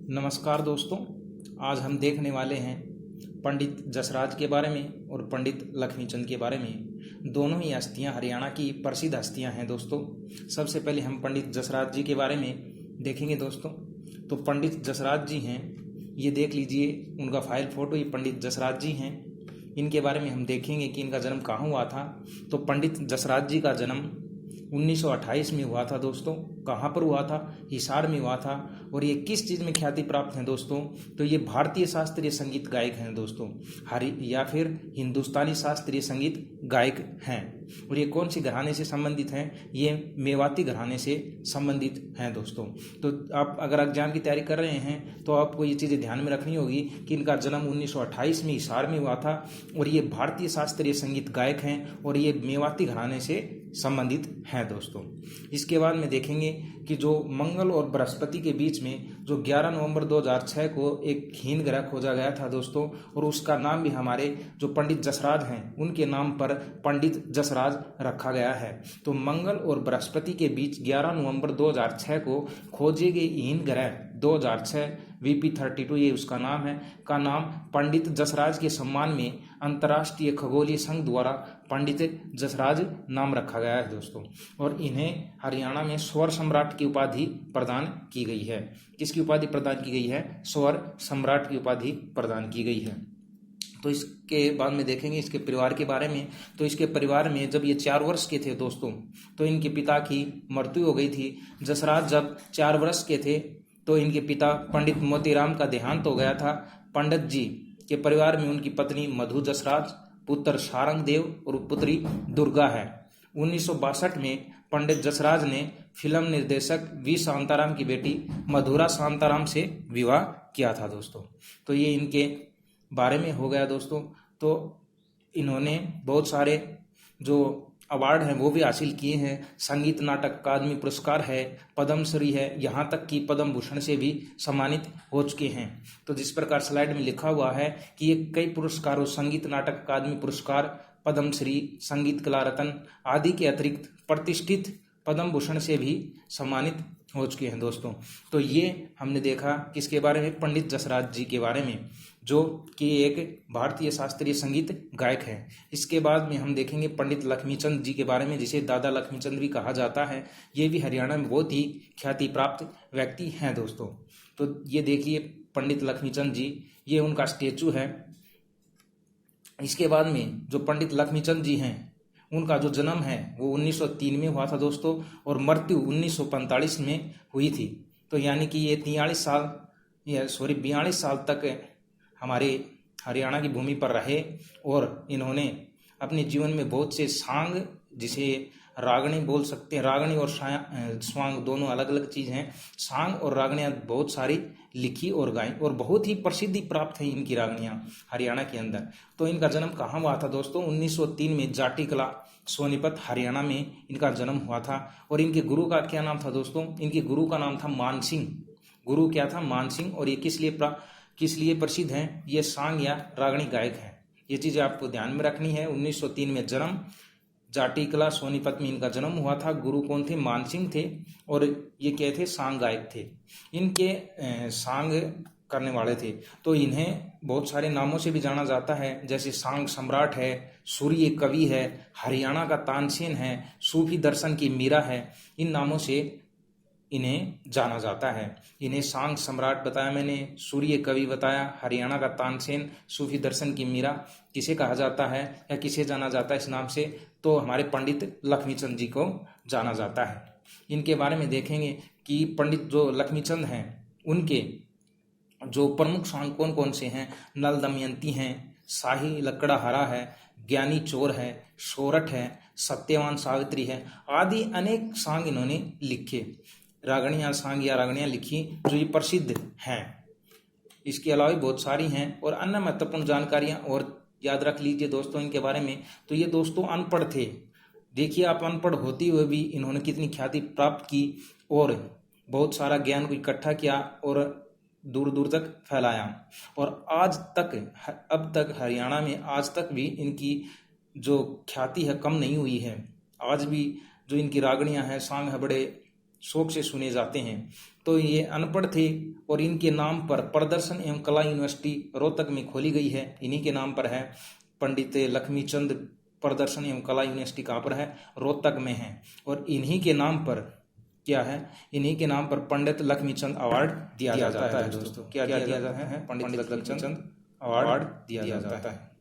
नमस्कार दोस्तों, आज हम देखने वाले हैं पंडित जसराज के बारे में और पंडित लक्ष्मीचंद के बारे में। दोनों ही हस्तियां हरियाणा की प्रसिद्ध हस्तियां हैं दोस्तों। सबसे पहले हम पंडित जसराज जी के बारे में देखेंगे दोस्तों। तो पंडित जसराज जी हैं, ये देख लीजिए उनका फाइल फोटो, ये पंडित जसराज जी हैं। इनके बारे में हम देखेंगे कि इनका जन्म कहाँ हुआ था। तो पंडित जसराज जी का जन्म 1928 में हुआ था दोस्तों। कहाँ पर हुआ था? हिसार में हुआ था। और ये किस चीज़ में ख्याति प्राप्त हैं दोस्तों? तो ये भारतीय शास्त्रीय संगीत गायक हैं दोस्तों, या फिर हिंदुस्तानी शास्त्रीय संगीत गायक हैं। और ये कौन सी घराने से संबंधित हैं? ये मेवाती घराने से संबंधित हैं दोस्तों। तो आप अगर एग्जाम की तैयारी कर रहे हैं तो आपको ये चीज़ें ध्यान में रखनी होगी कि इनका जन्म 1928 में हिसार में हुआ था और ये भारतीय शास्त्रीय संगीत गायक हैं और ये मेवाती घराने से संबंधित हैं दोस्तों। इसके बाद में देखेंगे कि जो मंगल और बृहस्पति के बीच में जो 11 नवंबर 2006 को एक हीन ग्रह खोजा गया था दोस्तों, और उसका नाम भी हमारे जो पंडित जसराज हैं उनके नाम पर पंडित जसराज रखा गया है। तो मंगल और बृहस्पति के बीच 11 नवंबर 2006 को खोजे गए हीन ग्रह 2006 VP32, ये उसका नाम है, का नाम पंडित जसराज के सम्मान में अंतर्राष्ट्रीय खगोलीय संघ द्वारा पंडित जसराज नाम रखा गया है दोस्तों। और इन्हें हरियाणा में स्वर सम्राट की उपाधि प्रदान की गई है। किसकी उपाधि प्रदान की गई है? स्वर सम्राट की उपाधि प्रदान की गई है। तो इसके बाद में देखेंगे इसके परिवार के बारे में। तो इसके परिवार में जब ये 4 वर्ष के थे दोस्तों, तो इनके पिता की मृत्यु हो गई थी। जसराज जब 4 वर्ष के थे तो इनके पिता पंडित मोतीराम का देहांत हो गया था। पंडित जी के परिवार में उनकी पत्नी मधु जसराज, पुत्र सारंग देव और पुत्री दुर्गा है। 1962 में पंडित जसराज ने फिल्म निर्देशक वी शांताराम की बेटी मधुरा शांताराम से विवाह किया था दोस्तों। तो ये इनके बारे में हो गया दोस्तों। तो इन्होंने बहुत सारे जो अवार्ड हैं वो भी हासिल किए हैं। संगीत नाटक अकादमी पुरस्कार है, पद्मश्री है, यहाँ तक कि पद्म भूषण से भी सम्मानित हो चुके हैं। तो जिस प्रकार स्लाइड में लिखा हुआ है कि ये कई पुरस्कारों, संगीत नाटक अकादमी पुरस्कार, पद्मश्री, संगीत कला रत्न आदि के अतिरिक्त प्रतिष्ठित पद्म भूषण से भी सम्मानित हो चुके हैं दोस्तों। तो ये हमने देखा किसके बारे में? पंडित जसराज जी के बारे में, जो कि एक भारतीय शास्त्रीय संगीत गायक हैं। इसके बाद में हम देखेंगे पंडित लक्ष्मीचंद जी के बारे में, जिसे दादा लक्ष्मीचंद भी कहा जाता है। ये भी हरियाणा में बहुत ही ख्याति प्राप्त व्यक्ति हैं दोस्तों। तो ये देखिए पंडित लक्ष्मीचंद जी, ये उनका स्टेचू है। इसके बाद में जो पंडित लक्ष्मीचंद जी हैं उनका जो जन्म है वो 1903 में हुआ था दोस्तों, और मृत्यु 1945 में हुई थी। तो यानी कि ये 42 साल तक हमारे हरियाणा की भूमि पर रहे और इन्होंने अपने जीवन में बहुत से सांग, जिसे रागनी बोल सकते हैं, रागनी और स्वांग दोनों अलग अलग चीज़ हैं। सांग और रागनियाँ बहुत सारी लिखी और गाई, और बहुत ही प्रसिद्धि प्राप्त है इनकी रागनियाँ हरियाणा के अंदर। तो इनका जन्म कहाँ हुआ था दोस्तों? 1903 में जाटी कला सोनीपत हरियाणा में इनका जन्म हुआ था। और इनके गुरु का क्या नाम था दोस्तों? इनके गुरु का नाम था मान सिंह। गुरु क्या था? मान सिंह। और ये किस लिए प्रसिद्ध हैं? ये सांग या रागनी गायक हैं। ये चीज़ें आपको ध्यान में रखनी है। 1903 में जन्म, जाटी कला सोनीपत में इनका जन्म हुआ था। गुरु कौन थे? मान सिंह थे। और ये क्या थे? सांग गायक थे। इनके सांग करने वाले थे। तो इन्हें बहुत सारे नामों से भी जाना जाता है, जैसे सांग सम्राट है, सूर्य कवि है, हरियाणा का तानसेन है, सूफी दर्शन की मीरा है। इन नामों से इन्हें जाना जाता है। इन्हें सांग सम्राट बताया मैंने, सूर्य कवि बताया, हरियाणा का तानसेन, सूफी दर्शन की मीरा। किसे कहा जाता है या किसे जाना जाता है इस नाम से? तो हमारे पंडित लक्ष्मीचंद जी को जाना जाता है। इनके बारे में देखेंगे कि पंडित जो लक्ष्मीचंद हैं उनके जो प्रमुख सांग कौन कौन से हैं? नल दमयंती हैं, शाही लकड़ा हरा है, ज्ञानी चोर है, सोरठ है, सत्यवान सावित्री है, आदि अनेक सांग इन्होंने लिखे। रागणियाँ, सांग या रागणियाँ लिखी जो ये प्रसिद्ध हैं। इसके अलावा भी बहुत सारी हैं और अन्य महत्वपूर्ण जानकारियाँ और याद रख लीजिए दोस्तों इनके बारे में। तो ये दोस्तों अनपढ़ थे। देखिए आप, अनपढ़ होते हुए भी इन्होंने कितनी ख्याति प्राप्त की और बहुत सारा ज्ञान को इकट्ठा किया और दूर दूर तक फैलाया। और आज तक, अब तक हरियाणा में आज तक भी इनकी जो ख्याति है कम नहीं हुई है। आज भी जो इनकी रागणियाँ हैं, सांग है, बड़े शौक से सुने जाते हैं। तो ये अनपढ़ थे और इनके नाम पर प्रदर्शन एवं कला यूनिवर्सिटी रोहतक में खोली गई है। इन्हीं के नाम पर है। पंडित लक्ष्मीचंद प्रदर्शन एवं कला यूनिवर्सिटी कहाँ पर है? रोहतक में है। और इन्हीं के नाम पर क्या है? इन्हीं के नाम पर पंडित लक्ष्मीचंद अवार्ड दिया जाता है दोस्तों। क्या दिया जाता है? पंडित लक्ष्मीचंद अवार्ड दिया जाता है।